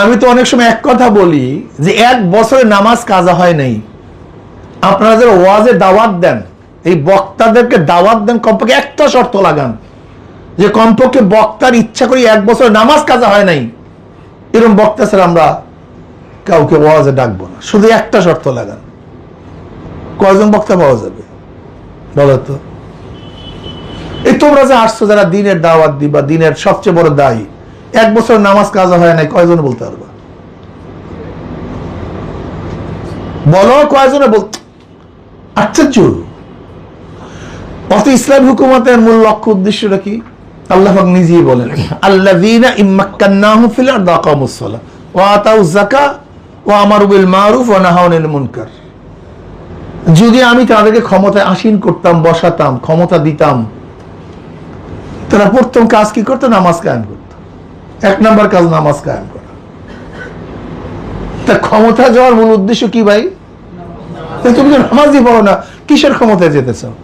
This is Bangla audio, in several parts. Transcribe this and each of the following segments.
আমি তো অনেক সময় এক কথা বলি যে 1 বছরে নামাজ কাজা হয় নাই। আপনারা যারা ওয়াজে দাওয়াত দেন, এই বক্তাদেরকে দাওয়াত দেন, কমপক্ষে একটা শর্ত লাগান যে কমপক্ষে বক্তার ইচ্ছা করি 1 বছরে নামাজ কাজা হয় নাই, এরকম বক্তা ছাড়া আমরা কাউকে ওয়াজে ডাকবো না। শুধু একটা শর্ত লাগান, কয়জন বক্তা পাওয়া যাবে বলো তো? এই তোমরা যে আসছো যারা দিনের দাওয়াত দিবা, দিনের সবচেয়ে বড় দায়ী, 1 বছর নামাজ কাজা হয় নাই, কয়জন বলতে পারবা? বলো কয়জনে বলতে? আশ্চর্য। অত ইসলামী হুকুমতের মূল লক্ষ্য উদ্দেশ্যটা কি? আল্লাহ পাক নিজেই বলেন, আল্লাযীনা ইম্মাক্কান্নাহুম ফিল আরদি আকামুস সালাহ ওয়া আতাউয যাকাহ ওয়া আমারু বিল মারুফ ওয়া নাহাউ আনিল মুনকার। যদি আমি তাদেরকে ক্ষমতায় আসীন করতাম, বসাতাম, ক্ষমতা দিতাম, তারা প্রথম কাজ কি করতো? নামাজ কায়েম করত। 1 নম্বর কাজ নামাজ কায়েম করা। তা ক্ষমতা যাওয়ার মূল উদ্দেশ্য কি ভাই? তুমি তো নামাজই পড়ো না, কিসের ক্ষমতায় যেতে চাও?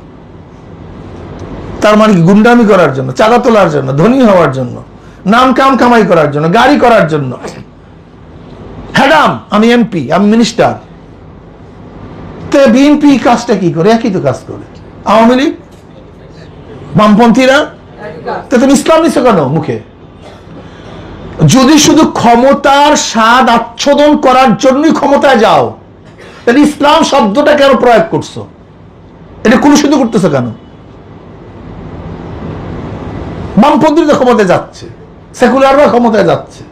তার মানে কি গুন্ডামি করার জন্য, চাঁদা তোলার জন্য, ধনী হওয়ার জন্য, নাম কাম কামাই করার জন্য, গাড়ি করার জন্য? হ্যাডাম আমি এমপি, আমি মিনিস্টার। বিএনপি কাজটা কি করে? একই তো কাজ করে। আওয়ামী লীগ, বামপন্থীরা, তুমি ইসলাম নিছো কেন মুখে? যদি শুধু ক্ষমতার স্বাদ আচ্ছাদন করার জন্যই ক্ষমতায় যাও, তাহলে ইসলাম শব্দটা কেন প্রয়োগ করছো? এটা কুলুষিত করতেছো কেন? বামপন্থীরা ক্ষমতায় যাচ্ছে, সেকুলাররা ক্ষমতায় যাচ্ছে,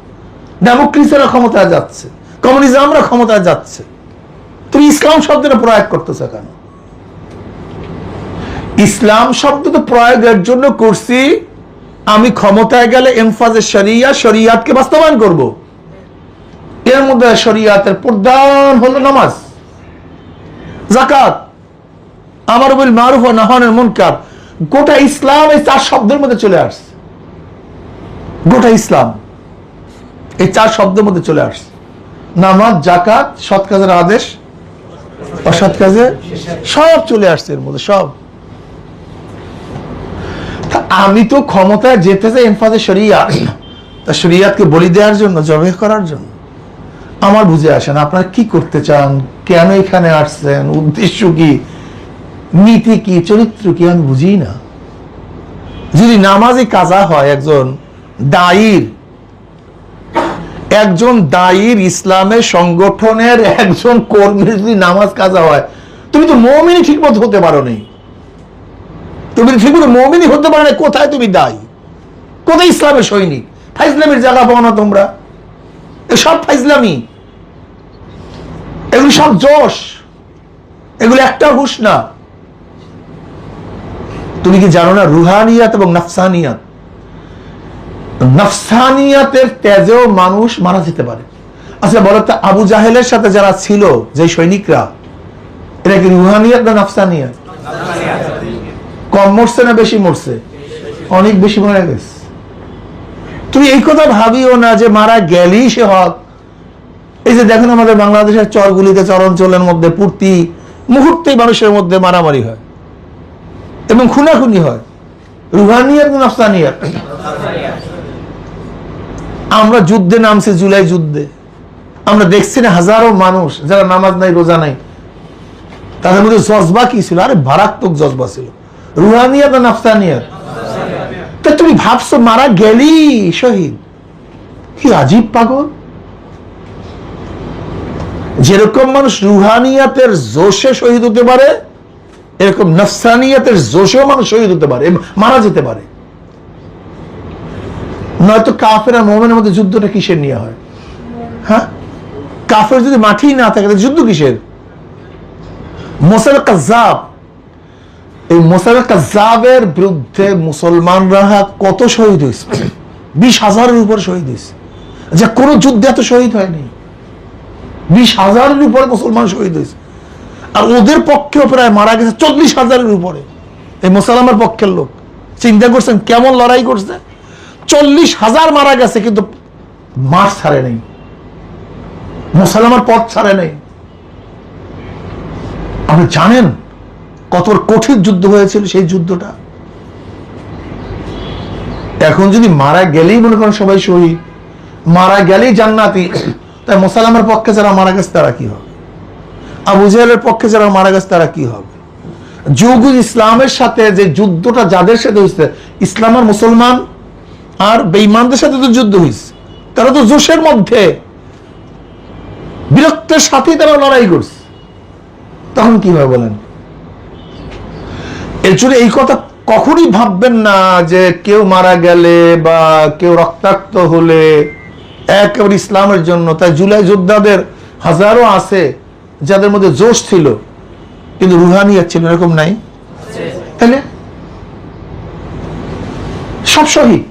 ডেমোক্রেসিরা ক্ষমতায় যাচ্ছে, কমিউনিজমরা ক্ষমতায় যাচ্ছে, তুমি ইসলাম শব্দটা প্রয়োগ করতেছো কেন? ইসলাম শব্দ তো প্রয়োগের জন্য করছি, আমি ক্ষমতায় গেলে এমফাজে শরিয়া, শরিয়াতকে বাস্তবায়ন করব। এর মধ্যে শরিয়াতের প্রধান হলো নামাজ, যাকাত, আমারু বিল মারুফ ওয়া নাহু আনিল মুনকার। গোটা ইসলাম এই 4 শব্দের মধ্যে চলে আসছে। গোটা ইসলাম এই 4 শব্দের মধ্যে চলে আসছে। নামাজ, যাকাত, সৎ কাজের আদেশ, অসৎ কাজে সব চলে আসছে এর মধ্যে, সব। আমি তো ক্ষমতায় যেতে চাই এমফাজে শরিয়া, তা শরিয়াতকে বলি দেওয়ার জন্য, জবে করার জন্য। আমার বুঝে আসে না আপনারা কি করতে চান, কেন এখানে আসছেন, উদ্দেশ্য কি, নীতি কি, চরিত্র কি, আমি বুঝি না। যদি নামাজই কাজা হয়, একজন দায়ীর ইসলামের সংগঠনের একজন কর্মীর যদি নামাজ কাজা হয়, তুমি তো মুমিনই ঠিক মতো হতে পারো নাই। তুমি ঠিক মতো মুমিনই হতে পারো না, কোথায় তুমি দায়ী? কোথায় ইসলামের সৈনিক? ফাইজলামির জায়গা পাও না তোমরা। এসব ফাইজলামি, এগুলি সব জোশ, এগুলি একটা হুশ না। তুমি কি জানো না রুহানিয়াত এবং নাফসানিয়াত? নাফসানিয়াতের তেজেও মানুষ মারা যেতে পারে। আচ্ছা বলো তো, আবু জাহেলের সাথে যারা ছিল, যে সৈনিকরা, এরা কি রুহানিয়াত না নাফসানিয়াত? কম মরছে না বেশি মরছে? অনেক বেশি মারা গেছে। তুমি এই কথা ভাবিও না যে মারা গেলেই সে হক। এই যে দেখেন আমাদের বাংলাদেশের চরগুলিতে, চরাঞ্চলের মধ্যে প্রতি মুহূর্তেই মানুষের মধ্যে মারামারি হয় এবং খুনাখুনি হয়। রুহানিয়াত না নাফসানিয়াত? আমরা যুদ্ধে নামছি, জুলাই যুদ্ধে, আমরা দেখছি না হাজারো মানুষ যারা নামাজ নাই, রোজা নাই, তাদের মধ্যে জজবা কি ছিল? আরে মারাত্মক জজবা ছিল। রুহানিয়াত না নাফসানিয়াত? তা তুমি ভাবছো মারা গেলি শহীদ? কি আজীব পাগল! যেরকম মানুষ রুহানিয়াতের জোশে শহীদ হতে পারে, এরকম নাফসানিয়াতের জোশেও মানুষ শহীদ হতে পারে, মারা যেতে পারে। নয়তো কাফের আর মুমিনের মধ্যে যুদ্ধটা কিসের নিয়ে হয়? হ্যাঁ, কাফের যদি মাঠেই না থাকে, যুদ্ধ কিসের? মুসাইলামা কাজ্জাব, এই মুসাইলামা কাজ্জাবের বিরুদ্ধে মুসলমানরা কত শহীদ হয়েছে? 20,000-এর উপর শহীদ হয়েছে। যে কোনো যুদ্ধে এত শহীদ হয়নি। 20,000-এর উপরে মুসলমান শহীদ হয়েছে। আর ওদের পক্ষেও প্রায় মারা গেছে 40,000-এর উপরে। এই মুসলমানের পক্ষের লোক, চিন্তা করছেন কেমন লড়াই করছে? 40,000 মারা গেছে, কিন্তু মাঠ ছাড়ে নেই, মুসলমানের পথ ছাড়ে নেই। আপনি জানেন কত কঠিন যুদ্ধ হয়েছিল সেই যুদ্ধটা? এখন যদি মারা গেলেই মনে করেন সবাই শহীদ, মারা গেলেই জান্নাতি, তাই মুসালামের পক্ষে যারা মারা গেছে তারা কি হবে? আবু জাহেলের পক্ষে যারা মারা গেছে তারা কি হবে? যুগ ইসলামের সাথে যে যুদ্ধটা যাদের সাথে হয়েছে, ইসলাম আর মুসলমান আর বেঈমানদের সাথে তো যুদ্ধ হয়েছে, তারা তো জোশের মধ্যে বিরক্তের সাথে তারা লড়াই করছে, তখন কি হয় বলেন? এর জন্য এই কথা কখনই ভাববেন না যে কেউ মারা গেলে বা কেউ রক্তাক্ত হলে একেবারে ইসলামের জন্য। তাই জুলাই যোদ্ধাদের হাজারো আছে যাদের মধ্যে জোশ ছিল কিন্তু রুহানিয়াত ছিল, এরকম নাই? তাহলে সব শহীদ,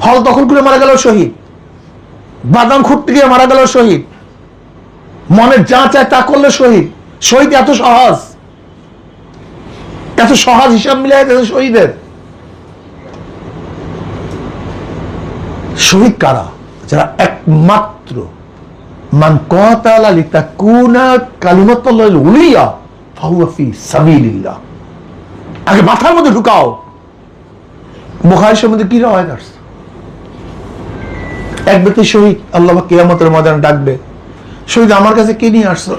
হল দখল করে মারা গেল শহীদ, বাদাম খুঁড়তে গিয়ে মারা গেল শহীদ, মনে যা চায় তা করলে শহীদ। শহীদ এত সহজ, এত সহজ হিসাব মিলাই শহীদের। শহীদ কারা? যারা একমাত্র মান কাতালা লিতাকুনা কালিমাতুল্লাহিল উলিয়া ফাহুয়া ফি সাবিলিল্লাহ। আগে মাথার মধ্যে ঢুকাও, বুখারীর মধ্যে কি রাওয়ায়াত আছে? এক ব্যক্তি শহীদ, আল্লাহ কিয়ামতের ময়দানে ডাকবে, শহীদ আমার কাছে কে নিয়ে আসছো?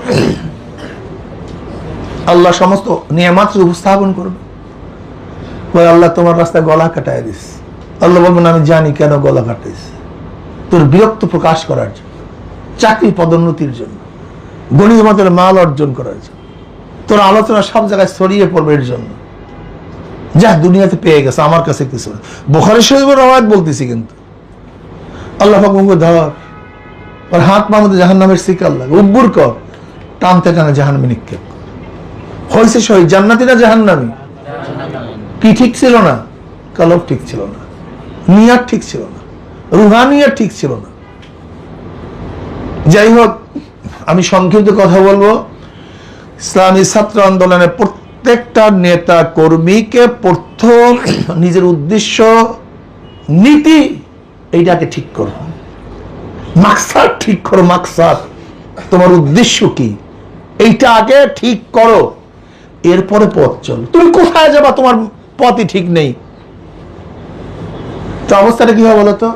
আল্লাহ সমস্ত নিয়ামত উপস্থাপন করবে, বলে আল্লাহ তোমার রাস্তায় গলা কাটায় দিস। আল্লাহ বলবেন আমি জানি কেন গলা কাটাইস, তোর বিরক্ত প্রকাশ করার জন্য, চাকরি পদোন্নতির জন্য, গণিমতের মাল অর্জন করার জন্য, তোর আলোচনা সব জায়গায় ছড়িয়ে পড়বে এর জন্য। যা দুনিয়াতে পেয়ে গেছে, আমার কাছে কিছু। বুখারী শরীফের রাওয়ায়াত বলতেছি কিন্তু। আল্লাহ পাক ধর, ওর হাত পা মধ্যে জাহান্নামের শিকল লাগে, উব্বুর কর, টানতে টানে জাহান্নামে নিক্ষেপ কর। হয়েছে শহীদ, জান্নাতি না জাহান্নামী? কি ঠিক ছিল না? কলব ঠিক ছিল না, নিয়াত ঠিক ছিল না, রুহানিয়াত ঠিক ছিল না। যাই হোক, আমি সংক্ষিপ্ত কথা বলবো। ইসলামী ছাত্র আন্দোলনের প্রত্যেকটা নেতা কর্মীকে প্রথম নিজের উদ্দেশ্য, নীতি এইটাকে ঠিক করো, মাকসাদ ঠিক করো। মাকসাদ, তোমার উদ্দেশ্য কি, এইটা আগে ঠিক করো, এরপরে পথ চল। তুমি কোথায় যাবা তোমার পথই ঠিক নেই, তো অবস্থাটা কি হবে বলো তো?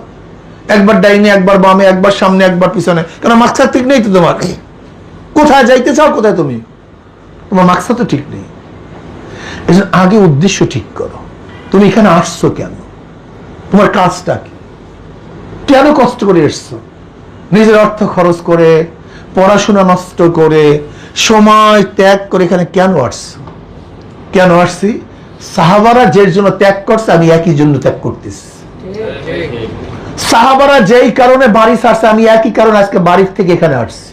একবার ডাইনে, একবার বামে, একবার সামনে, একবার পিছনে, কারণ মাকসাদ ঠিক নেই তো তোমার। কোথায় যাইতে চাও, কোথায় তুমি, তোমার মাকসাদ তো ঠিক নেই। আগে উদ্দেশ্য ঠিক করো, তুমি এখানে আসছো কেন, তোমার কাজটা কি, কেন কষ্ট করে এসছো, নিজের অর্থ খরচ করে, পড়াশোনা নষ্ট করে, সময় ত্যাগ করে এখানে কেন আসছো? কেন আসছি? সাহাবারা যে জন্য ত্যাগ করছে, আমি একই জন্য ত্যাগ করতেছি। সাহাবারা যেই কারণে বাড়ি ছাড়ছে, আমি একই কারণে আজকে বাড়ির থেকে এখানে আসছি।